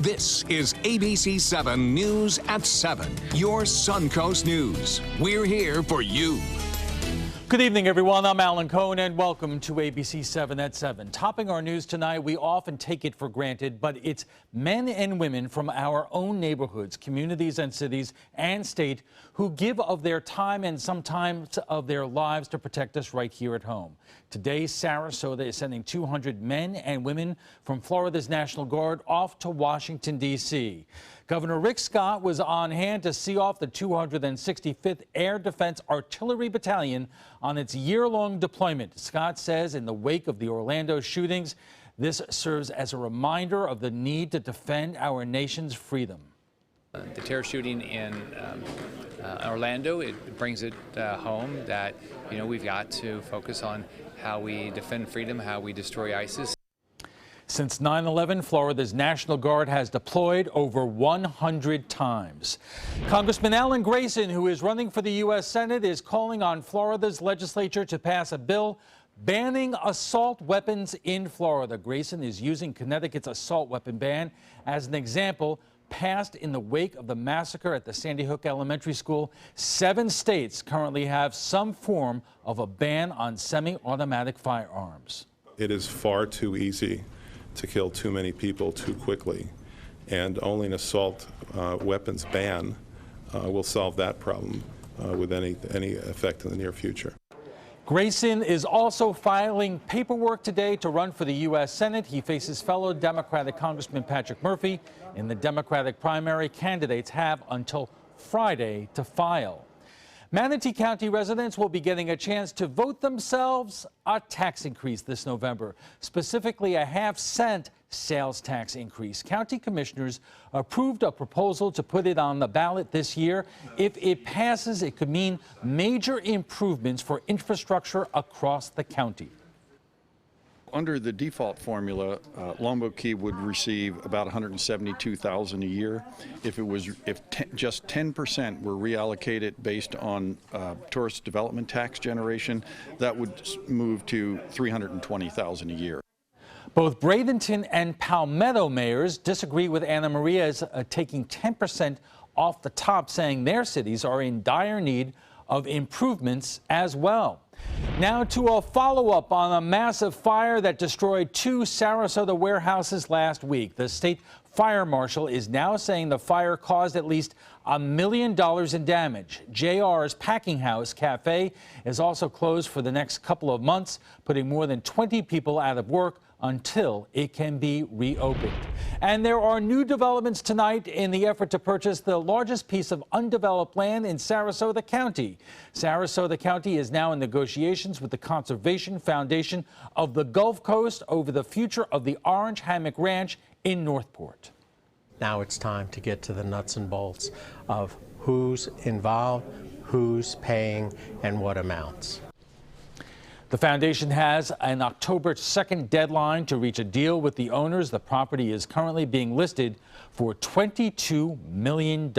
This is ABC 7 News at 7, your Suncoast News. We're here for you. Good evening, everyone. I'm Alan Cohen, and welcome to ABC 7 at 7. Topping our news tonight, we often take it for granted, but it's men and women from our own neighborhoods, communities, and cities and state who give of their time and sometimes of their lives to protect us right here at home. Today, Sarasota is sending 200 men and women from Florida's National Guard off to Washington, D.C. Governor Rick Scott was on hand to see off the 265th Air Defense Artillery Battalion on its year-long deployment. Scott says in the wake of the Orlando shootings, this serves as a reminder of the need to defend our nation's freedom. The terror shooting in Orlando, it brings it home that, we've got to focus on how we defend freedom, how we destroy ISIS. Since 9/11, Florida's National Guard has deployed over 100 times. Congressman Alan Grayson, who is running for the U.S. Senate, is calling on Florida's legislature to pass a bill banning assault weapons in Florida. Grayson is using Connecticut's assault weapon ban as an example. Passed in the wake of the massacre at the Sandy Hook Elementary School, 7 states currently have some form of a ban on semi-automatic firearms. It is far too easy to kill too many people too quickly, and only an assault weapons ban will solve that problem with any effect in the near future. Grayson is also filing paperwork today to run for the U.S. Senate. He faces fellow Democratic Congressman Patrick Murphy in the Democratic primary. Candidates have until Friday to file. Manatee County residents will be getting a chance to vote themselves a tax increase this November, specifically a half-cent sales tax increase. County commissioners approved a proposal to put it on the ballot this year. If it passes, it could mean major improvements for infrastructure across the county. Under the default formula, Longboat Key would receive about $172,000 a year. If just 10% were reallocated based on tourist development tax generation, that would move to $320,000 a year. Both Bradenton and Palmetto mayors disagree with Anna Maria's taking 10% off the top, saying their cities are in dire need of improvements as well. Now to a follow-up on a massive fire that destroyed 2 Sarasota warehouses last week. The state fire marshal is now saying the fire caused at least $1 million in damage. JR's Packing House Cafe is also closed for the next couple of months, putting more than 20 people out of work until it can be reopened. And there are new developments tonight in the effort to purchase the largest piece of undeveloped land in Sarasota County. Sarasota County is now in negotiations with the Conservation Foundation of the Gulf Coast over the future of the Orange Hammock Ranch in Northport. Now it's time to get to the nuts and bolts of who's involved, who's paying, and what amounts. The foundation has an October 2nd deadline to reach a deal with the owners. The property is currently being listed for $22 million.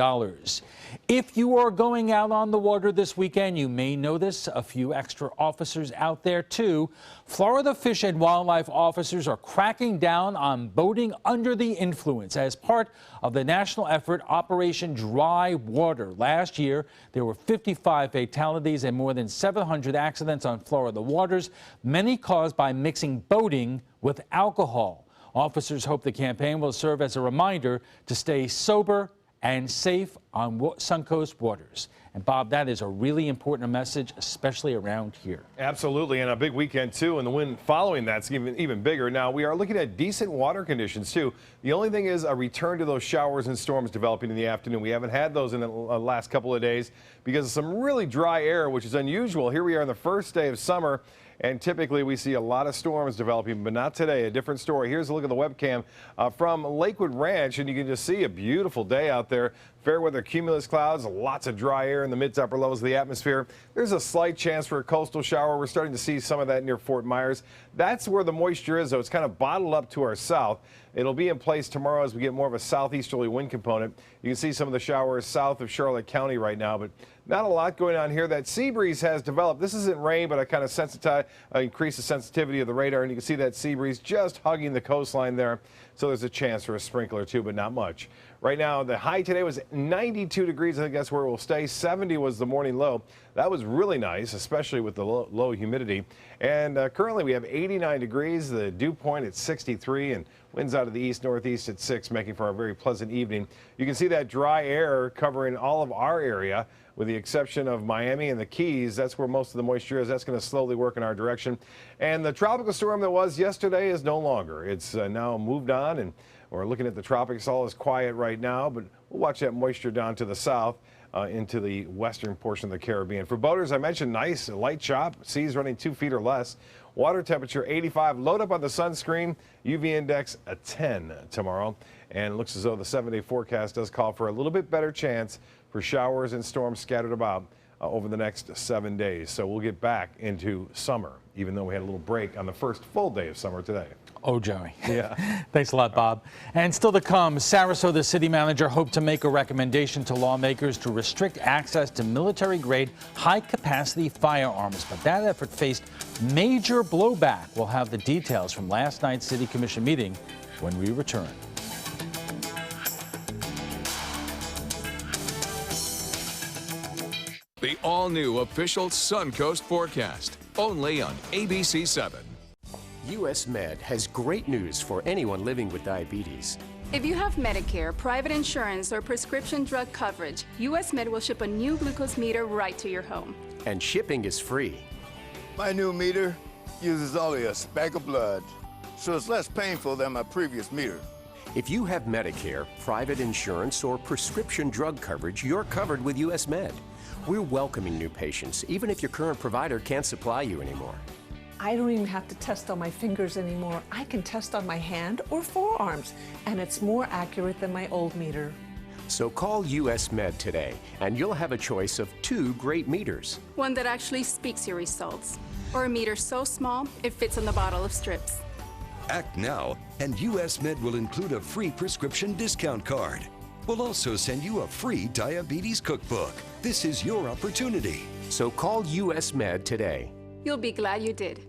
If you are going out on the water this weekend, you may notice a few extra officers out there too. Florida Fish and Wildlife officers are cracking down on boating under the influence as part of the national effort Operation Dry Water. Last year, there were 55 fatalities and more than 700 accidents on Florida waters, many caused by mixing boating with alcohol. Officers hope the campaign will serve as a reminder to stay sober and safe on Suncoast waters. And Bob, that is a really important message, especially around here. Absolutely, and a big weekend too, and the wind following that's even bigger. Now, we are looking at decent water conditions too. The only thing is a return to those showers and storms developing in the afternoon. We haven't had those in the last couple of days because of some really dry air, which is unusual. Here we are on the first day of summer, and typically we see a lot of storms developing, but not today. A different story. Here's a look at the webcam from Lakewood Ranch, and you can just see a beautiful day out there. Fair weather cumulus clouds, lots of dry air in the mid to upper levels of the atmosphere. There's a slight chance for a coastal shower. We're starting to see some of that near Fort Myers. That's where the moisture is, though. It's kind of bottled up to our south. It'll be in place tomorrow as we get more of a southeasterly wind component. You can see some of the showers south of Charlotte County right now, but not a lot going on here. That sea breeze has developed. This isn't rain, but I kind of increase the sensitivity of the radar, and you can see that sea breeze just hugging the coastline there. So there's a chance for a sprinkle or two, but not much. Right now, the high today was 92 degrees. I think that's where it will stay. 70 was the morning low. That was really nice, especially with the low humidity. And currently we have 89 degrees. The dew point at 63 and winds out of the east-northeast at 6, making for a very pleasant evening. You can see that dry air covering all of our area, with the exception of Miami and the Keys. That's where most of the moisture is. That's going to slowly work in our direction. And the tropical storm that was yesterday is no longer. It's now moved on, and we're looking at the tropics. All is quiet right now, but we'll watch that moisture down to the south into the western portion of the Caribbean. For boaters, I mentioned nice light chop, seas running 2 feet or less. Water temperature 85. Load up on the sunscreen. UV index a 10 tomorrow. And it looks as though the 7-day forecast does call for a little bit better chance for showers and storms scattered about over the next 7 days. So we'll get back into summer, even though we had a little break on the first full day of summer today. Oh, Joey. Yeah. Thanks a lot, Bob. And still to come, Sarasota city manager hoped to make a recommendation to lawmakers to restrict access to military-grade, high-capacity firearms. But that effort faced major blowback. We'll have the details from last night's City Commission meeting when we return. The all-new official Suncoast forecast, only on ABC 7. US Med has great news for anyone living with diabetes. If you have Medicare, private insurance, or prescription drug coverage, US Med will ship a new glucose meter right to your home. And shipping is free. My new meter uses only a speck of blood, so it's less painful than my previous meter. If you have Medicare, private insurance, or prescription drug coverage, you're covered with US Med. We're welcoming new patients, even if your current provider can't supply you anymore. I don't even have to test on my fingers anymore. I can test on my hand or forearms, and it's more accurate than my old meter. So call US Med today, and you'll have a choice of 2 great meters. One that actually speaks your results, or a meter so small it fits in the bottle of strips. Act now, and US Med will include a free prescription discount card. We'll also send you a free diabetes cookbook. This is your opportunity. So call US Med today. You'll be glad you did.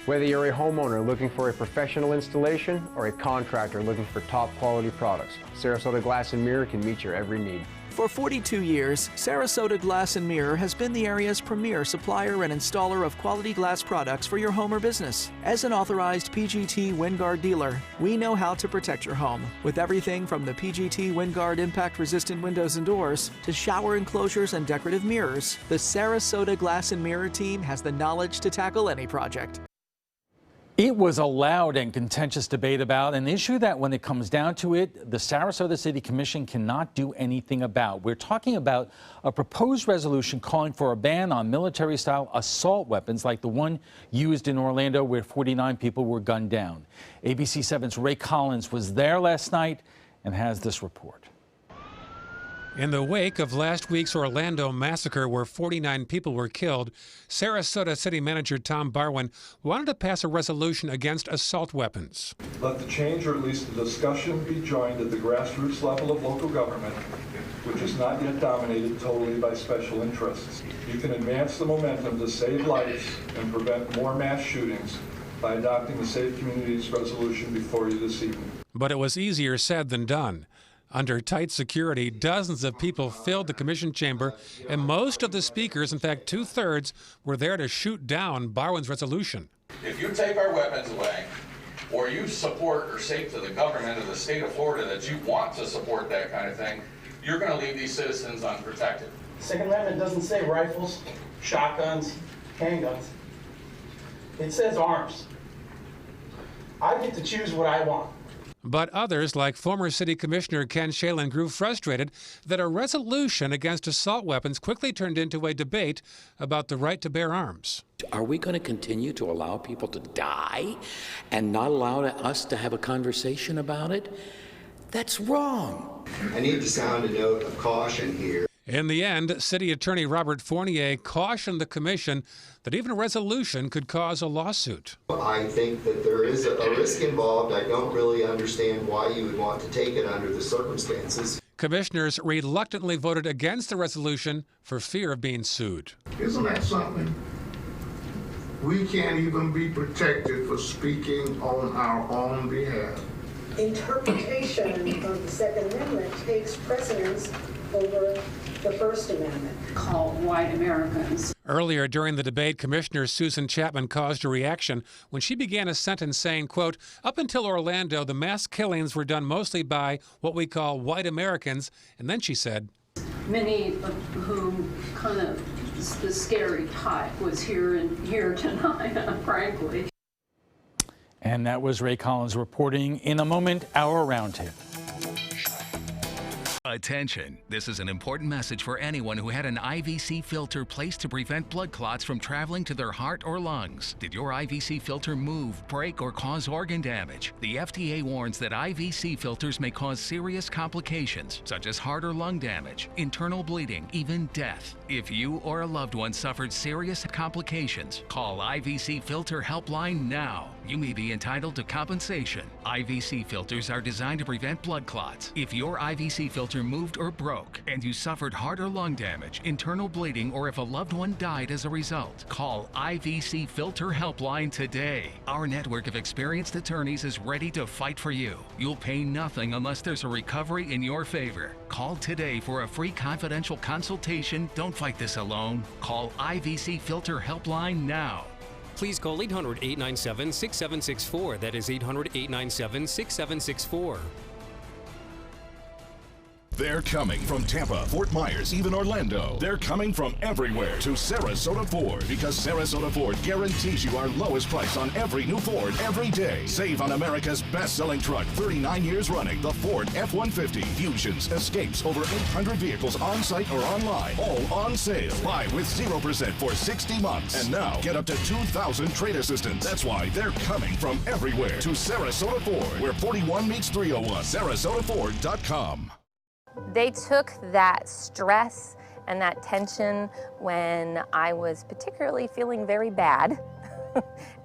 Whether you're a homeowner looking for a professional installation or a contractor looking for top quality products, Sarasota Glass and Mirror can meet your every need. For 42 years, Sarasota Glass and Mirror has been the area's premier supplier and installer of quality glass products for your home or business. As an authorized PGT WinGuard dealer, we know how to protect your home with everything from the PGT WinGuard impact-resistant windows and doors to shower enclosures and decorative mirrors. The Sarasota Glass and Mirror team has the knowledge to tackle any project. It was a loud and contentious debate about an issue that, when it comes down to it, the Sarasota City Commission cannot do anything about. We're talking about a proposed resolution calling for a ban on military-style assault weapons like the one used in Orlando where 49 people were gunned down. ABC 7's Ray Collins was there last night and has this report. In the wake of last week's Orlando massacre where 49 people were killed, Sarasota City Manager Tom Barwin wanted to pass a resolution against assault weapons. Let the change, or at least the discussion, be joined at the grassroots level of local government, which is not yet dominated totally by special interests. You can advance the momentum to save lives and prevent more mass shootings by adopting the Safe Communities resolution before you this evening. But it was easier said than done. Under tight security, dozens of people filled the commission chamber, and most of the speakers, in fact 2/3, were there to shoot down Barwin's resolution. If you take our weapons away, or you support or say to the government of the state of Florida that you want to support that kind of thing, you're going to leave these citizens unprotected. Second Amendment doesn't say rifles, shotguns, handguns. It says arms. I get to choose what I want. But others, like former City Commissioner Ken Shalin, grew frustrated that a resolution against assault weapons quickly turned into a debate about the right to bear arms. Are we going to continue to allow people to die and not allow us to have a conversation about it? That's wrong. I need to sound a note of caution here. In the end, City Attorney Robert Fournier cautioned the commission that even a resolution could cause a lawsuit. I think that there is a risk involved. I don't really understand why you would want to take it under the circumstances. Commissioners reluctantly voted against the resolution for fear of being sued. Isn't that something? We can't even be protected for speaking on our own behalf. Interpretation of the Second Amendment takes precedence over the First Amendment. Called white Americans. Earlier during the debate, Commissioner Susan Chapman caused a reaction when she began a sentence saying, quote, "Up until Orlando, the mass killings were done mostly by what we call white Americans." And then she said, Many of whom kind of the scary type was here tonight, frankly. And that was Ray Collins reporting. In a moment, our roundtable. Attention, this is an important message for anyone who had an IVC filter placed to prevent blood clots from traveling to their heart or lungs. Did your IVC filter move, break, or cause organ damage? The FDA warns that IVC filters may cause serious complications, such as heart or lung damage, internal bleeding, even death. If you or a loved one suffered serious complications, call IVC Filter Helpline now. You may be entitled to compensation. IVC filters are designed to prevent blood clots. If your IVC filter moved or broke and you suffered heart or lung damage, internal bleeding, or if a loved one died as a result, call IVC Filter Helpline today. Our network of experienced attorneys is ready to fight for you. You'll pay nothing unless there's a recovery in your favor. Call today for a free confidential consultation. Don't fight this alone. Call IVC Filter Helpline now. Please call 800-897-6764. That is 800-897-6764. They're coming from Tampa, Fort Myers, even Orlando. They're coming from everywhere to Sarasota Ford, because Sarasota Ford guarantees you our lowest price on every new Ford every day. Save on America's best-selling truck, 39 years running, the Ford F-150, Fusions, Escapes, over 800 vehicles on-site or online, all on sale. Buy with 0% for 60 months. And now, get up to $2,000 trade assistance. That's why they're coming from everywhere to Sarasota Ford, where 41 meets 301. SarasotaFord.com. They took that stress and that tension when I was particularly feeling very bad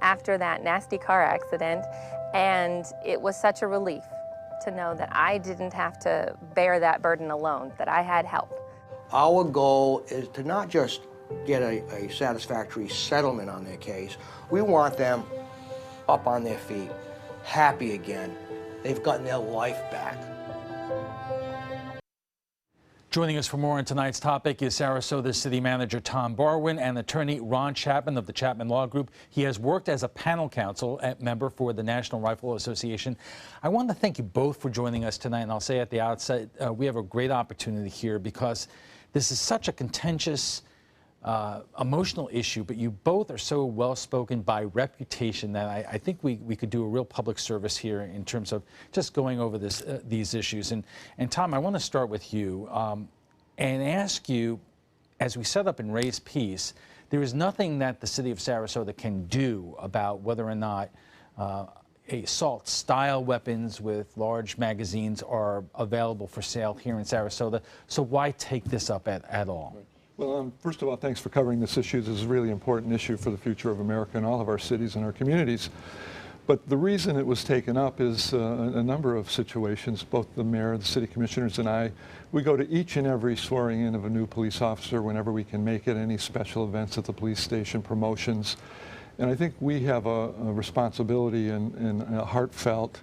after that nasty car accident, and it was such a relief to know that I didn't have to bear that burden alone, that I had help. Our goal is to not just get a satisfactory settlement on their case. We want them up on their feet, happy again. They've gotten their life back. Joining us for more on tonight's topic is Sarasota City Manager Tom Barwin and attorney Ron Chapman of the Chapman Law Group. He has worked as a panel counsel member for the National Rifle Association. I want to thank you both for joining us tonight, and I'll say at the outset, we have a great opportunity here because this is such a contentious, emotional issue, but you both are so well-spoken by reputation that I think we could do a real public service here in terms of just going over these issues. And Tom, I want to start with you and ask you, as we set up in Ray's piece, there is nothing that the city of Sarasota can do about whether or not assault-style weapons with large magazines are available for sale here in Sarasota. So why take this up at all? Well, first of all, thanks for covering this issue. This is a really important issue for the future of America and all of our cities and our communities. But the reason it was taken up is a number of situations. Both the mayor, the city commissioners, and I, we go to each and every swearing in of a new police officer whenever we can make it, any special events at the police station, promotions. And I think we have a responsibility and a heartfelt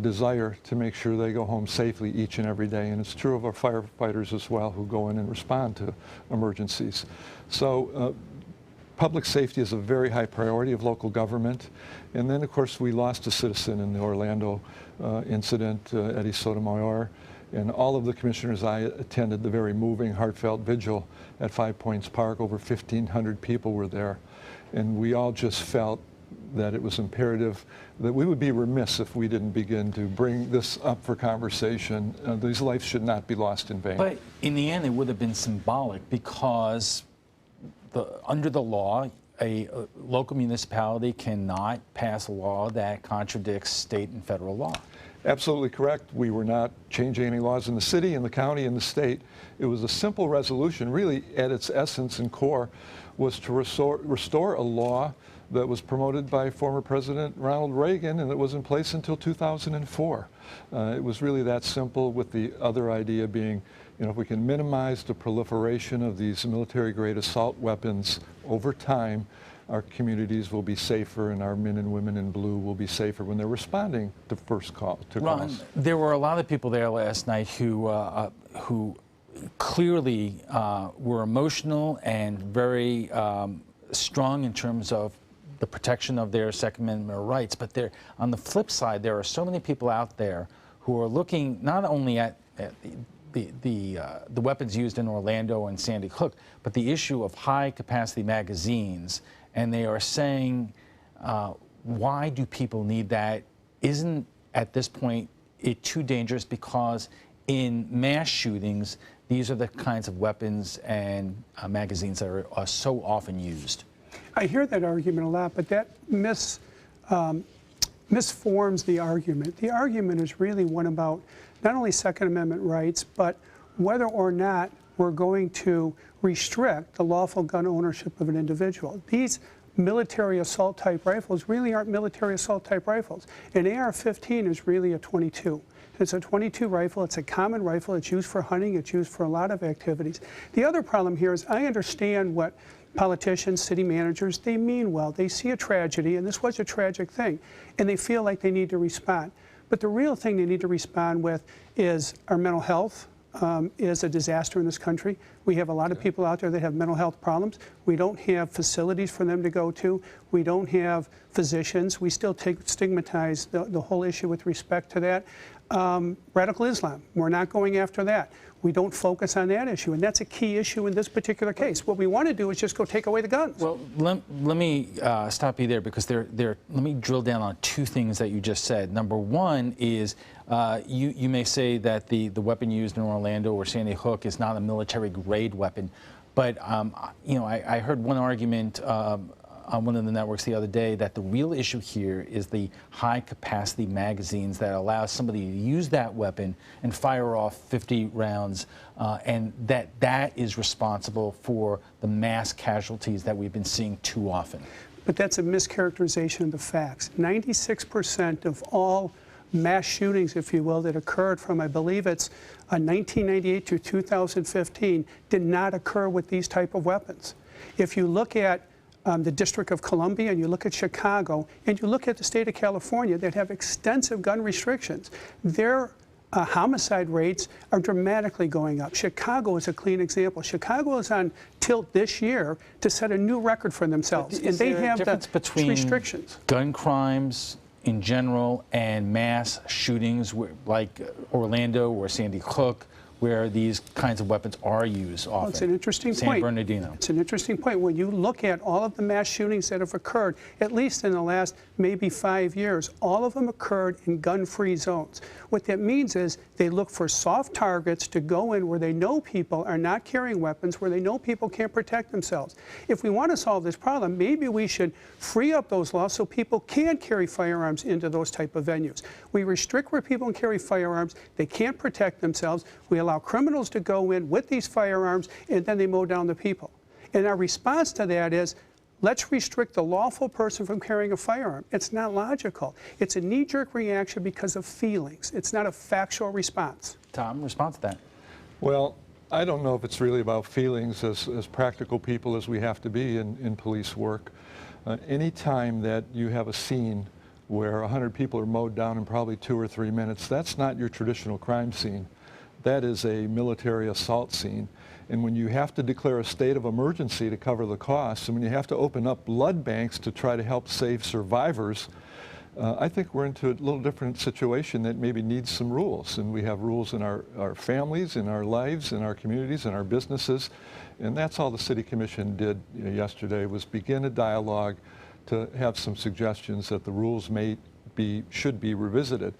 desire to make sure they go home safely each and every day. And it's true of our firefighters as well, who go in and respond to emergencies. So public safety is a very high priority of local government. And then, of course, we lost a citizen in the Orlando incident, Eddie Sotomayor. And all of the commissioners, I attended the very moving, heartfelt vigil at Five Points Park. Over 1,500 people were there. And we all just felt that it was imperative that we would be remiss if we didn't begin to bring this up for conversation. These lives should not be lost in vain. But in the end, it would have been symbolic because under the law, a local municipality cannot pass a law that contradicts state and federal law. Absolutely correct. We were not changing any laws in the city, in the county, in the state. It was a simple resolution, really at its essence and core, was to restore a law that was promoted by former President Ronald Reagan and that was in place until 2004. It was really that simple, with the other idea being, if we can minimize the proliferation of these military-grade assault weapons over time, our communities will be safer and our men and women in blue will be safer when they're responding to first call to Ron, calls. there were a lot of people there last night who clearly were emotional and very strong in terms of the protection of their Second Amendment rights. But on the flip side, there are so many people out there who are looking not only at the weapons used in Orlando and Sandy Hook, but the issue of high-capacity magazines. And they are saying, why do people need that? Isn't, at this point, it too dangerous? Because in mass shootings, these are the kinds of weapons and magazines that are so often used. I hear that argument a lot, but that misforms the argument. The argument is really one about not only Second Amendment rights, but whether or not we're going to restrict the lawful gun ownership of an individual. These military assault type rifles really aren't military assault type rifles. An AR-15 is really a .22. It's a .22 rifle. It's a common rifle. It's used for hunting. It's used for a lot of activities. The other problem here is I understand what politicians, city managers, they mean well. They see a tragedy, and this was a tragic thing, and they feel like they need to respond. But the real thing they need to respond with is our mental health is a disaster in this country. We have a lot of people out there that have mental health problems. We don't have facilities for them to go to. We don't have physicians. We still stigmatize the whole issue with respect to that. Radical Islam, we're not going after that. We don't focus on that issue, and that's a key issue in this particular case. What we want to do is just go take away the guns. Well, let me stop you there, because let me drill down on two things that you just said. Number one is you may say that the weapon used in Orlando or Sandy Hook is not a military-grade weapon, but I heard one argument on one of the networks the other day that the real issue here is the high-capacity magazines that allow somebody to use that weapon and fire off 50 rounds, and that is responsible for the mass casualties that we've been seeing too often. But that's a mischaracterization of the facts. 96% of all mass shootings, if you will, that occurred from, I believe it's 1998 to 2015, did not occur with these type of weapons. If you look at the District of Columbia, and you look at Chicago, and you look at the state of California that have extensive gun restrictions, their homicide rates are dramatically going up. Chicago is a clean example. Chicago is on tilt this year to set a new record for themselves, and they have the restrictions. Gun crimes in general and mass shootings like Orlando or Sandy Hook, where these kinds of weapons are used often? Well, it's an interesting San point. Bernardino. It's an interesting point. When you look at all of the mass shootings that have occurred, at least in the last maybe 5 years, all of them occurred in gun-free zones. What that means is they look for soft targets to go in where they know people are not carrying weapons, where they know people can't protect themselves. If we want to solve this problem, maybe we should free up those laws so people can carry firearms into those type of venues. We restrict where people can carry firearms. They can't protect themselves. We allow criminals to go in with these firearms, and then they mow down the people. And our response to that is, let's restrict the lawful person from carrying a firearm. It's not logical. It's a knee-jerk reaction because of feelings. It's not a factual response. Tom, respond to that. Well, I don't know if it's really about feelings as practical people as we have to be in police work. Any time that you have a scene where 100 people are mowed down in probably 2 or 3 minutes, that's not your traditional crime scene. That is a military assault scene. And when you have to declare a state of emergency to cover the costs, and when you have to open up blood banks to try to help save survivors, I think we're into a little different situation that maybe needs some rules. And we have rules in our families, in our lives, in our communities, in our businesses. And that's all the City Commission did yesterday, was begin a dialogue to have some suggestions that the rules should be revisited.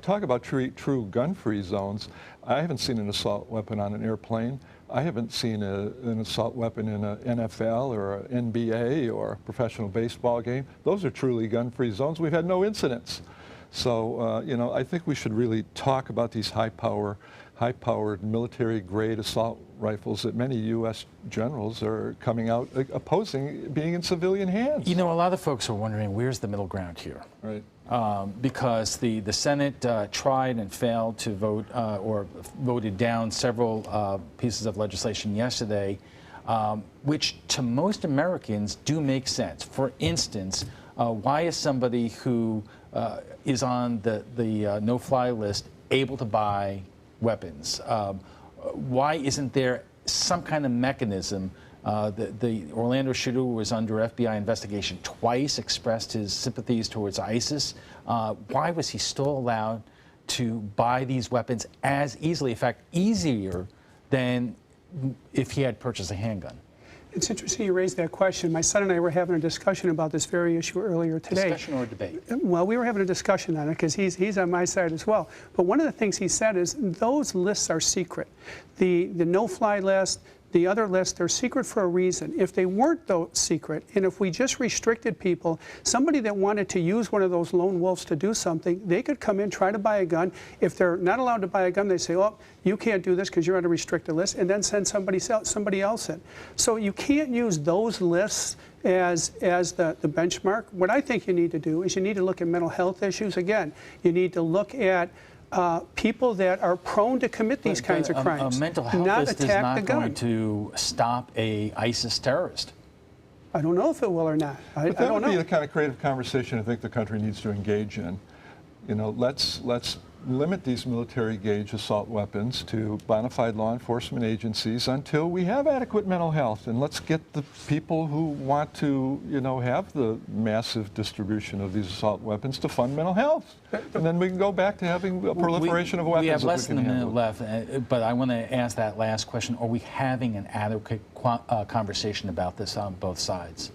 Talk about true gun-free zones. I haven't seen an assault weapon on an airplane. I haven't seen an assault weapon in an NFL or an NBA or a professional baseball game. Those are truly gun-free zones. We've had no incidents. So, you know, I think we should really talk about these high-powered military-grade assault rifles that many U.S. generals are coming out opposing being in civilian hands. You know, a lot of folks are wondering, where's the middle ground here? Right. Because the Senate tried and failed to vote or voted down several pieces of legislation yesterday, which to most Americans do make sense. For instance, why is somebody who is on the no-fly list able to buy weapons? Why isn't there some kind of mechanism? The Orlando shooter was under FBI investigation twice, expressed his sympathies towards ISIS. Why was he still allowed to buy these weapons as easily, in fact, easier than if he had purchased a handgun? It's interesting you raised that question. My son and I were having a discussion about this very issue earlier today. Discussion or debate? Well, we were having a discussion on it because he's on my side as well. But one of the things he said is those lists are secret. The no-fly list, the other lists, they're secret for a reason. If they weren't though secret, and if we just restricted people, somebody that wanted to use one of those lone wolves to do something, they could come in, try to buy a gun. If they're not allowed to buy a gun, they say, oh, you can't do this because you're on a restricted list, and then send somebody else in. So you can't use those lists as the benchmark. What I think you need to do is you need to look at mental health issues. Again, you need to look at people that are prone to commit these kinds of crimes. A mental health list is not going to stop a ISIS terrorist. I don't know if it will or not. I But that don't would know. be the kind of creative conversation I think the country needs to engage in. You know, let's limit these military-gauge assault weapons to bona fide law enforcement agencies until we have adequate mental health, and let's get the people who want to, you know, have the massive distribution of these assault weapons to fund mental health, and then we can go back to having a proliferation of weapons. We have if less can than a handle minute it. left, but I want to ask that last question. Are we having an adequate conversation about this on both sides?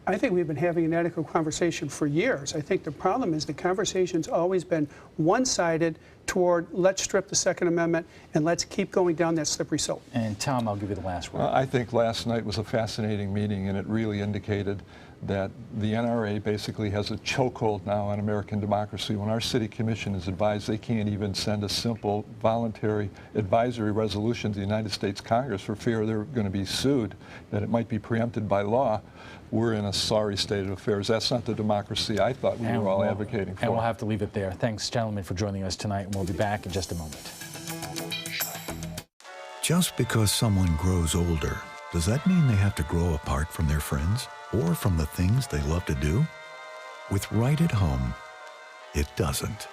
I think we've been having an adequate conversation for years. I think the problem is the conversation's always been one-sided toward let's strip the Second Amendment and let's keep going down that slippery slope. And Tom, I'll give you the last word. I think last night was a fascinating meeting, and it really indicated that the NRA basically has a chokehold now on American democracy. When our city commission is advised they can't even send a simple voluntary advisory resolution to the United States Congress for fear they're going to be sued, that it might be preempted by law, we're in a sorry state of affairs. That's not the democracy I thought we were all advocating for. And we'll have to leave it there. Thanks, gentlemen, for joining us tonight, and we'll be back in just a moment. Just because someone grows older, does that mean they have to grow apart from their friends or from the things they love to do? With Right at Home, it doesn't.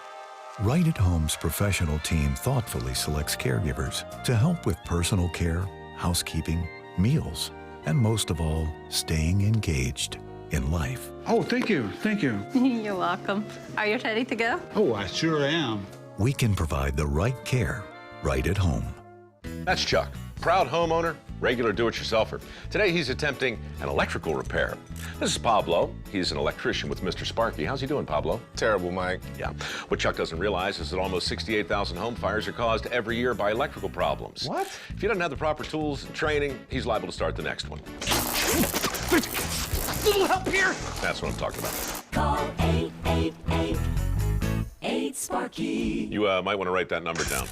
Right at Home's professional team thoughtfully selects caregivers to help with personal care, housekeeping, meals, and most of all, staying engaged in life. Oh, thank you, thank you. You're welcome. Are you ready to go? Oh, I sure am. We can provide the right care right at home. That's Chuck, proud homeowner, regular do-it-yourselfer. Today he's attempting an electrical repair. This is Pablo. He's an electrician with Mr. Sparky. How's he doing, Pablo? Terrible, Mike. Yeah. What Chuck doesn't realize is that almost 68,000 home fires are caused every year by electrical problems. What? If he doesn't have the proper tools and training, he's liable to start the next one. Little help here. That's what I'm talking about. Call 888-8-SPARKY. You might want to write that number down.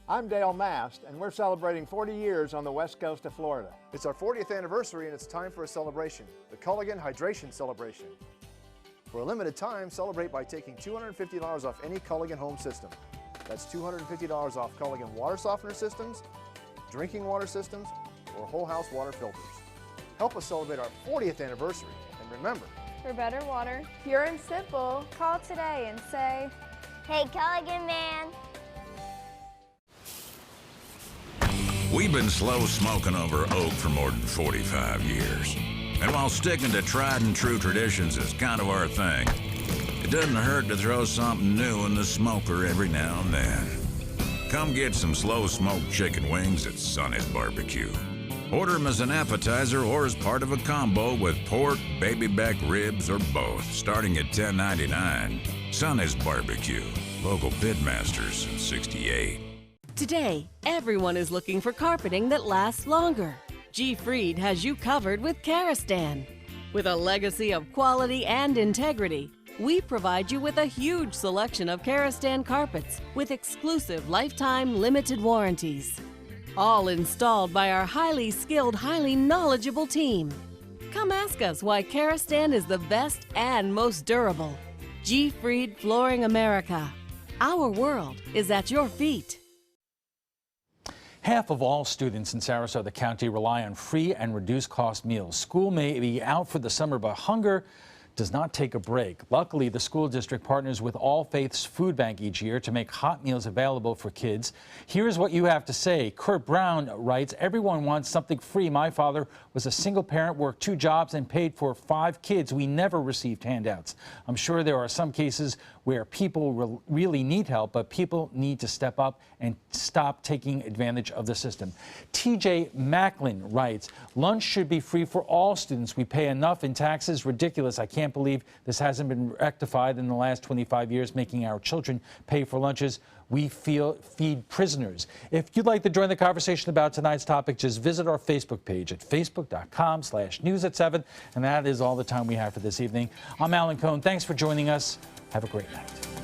I'm Dale Mast, and we're celebrating 40 years on the west coast of Florida. It's our 40th anniversary, and it's time for a celebration, the Culligan Hydration Celebration. For a limited time, celebrate by taking $250 off any Culligan home system. That's $250 off Culligan water softener systems, drinking water systems, or whole house water filters. Help us celebrate our 40th anniversary, and remember, for better water, pure and simple, call today and say, "Hey, Culligan man." We've been slow smoking over oak for more than 45 years. And while sticking to tried and true traditions is kind of our thing, it doesn't hurt to throw something new in the smoker every now and then. Come get some slow smoked chicken wings at Sonny's Barbecue. Order them as an appetizer or as part of a combo with pork, baby back ribs, or both, starting at $10.99. Sonny's Barbecue, local pitmasters since '68. Today, everyone is looking for carpeting that lasts longer. G. Fried has you covered with Karastan. With a legacy of quality and integrity, We provide you with a huge selection of Karastan carpets with exclusive lifetime limited warranties. All installed by our highly skilled, highly knowledgeable team. Come ask us why Karastan is the best and most durable. G. Fried Flooring America. Our world is at your feet. Half of all students in Sarasota County rely on free and reduced cost meals. School may be out for the summer, but hunger does not take a break. Luckily, the school district partners with All Faiths Food Bank each year to make hot meals available for kids. Here's what you have to say. Kurt Brown writes, everyone wants something free. My father was a single parent, worked 2 jobs and paid for 5 kids. We never received handouts. I'm sure there are some cases where people really need help, but people need to step up and stop taking advantage of the system. TJ Macklin writes, lunch should be free for all students. We pay enough in taxes. Ridiculous. I can't believe this hasn't been rectified in the last 25 years, making our children pay for lunches. We feed prisoners. If you'd like to join the conversation about tonight's topic, just visit our Facebook page at facebook.com/news@7. And that is all the time we have for this evening. I'm Alan Cohn. Thanks for joining us. Have a great night.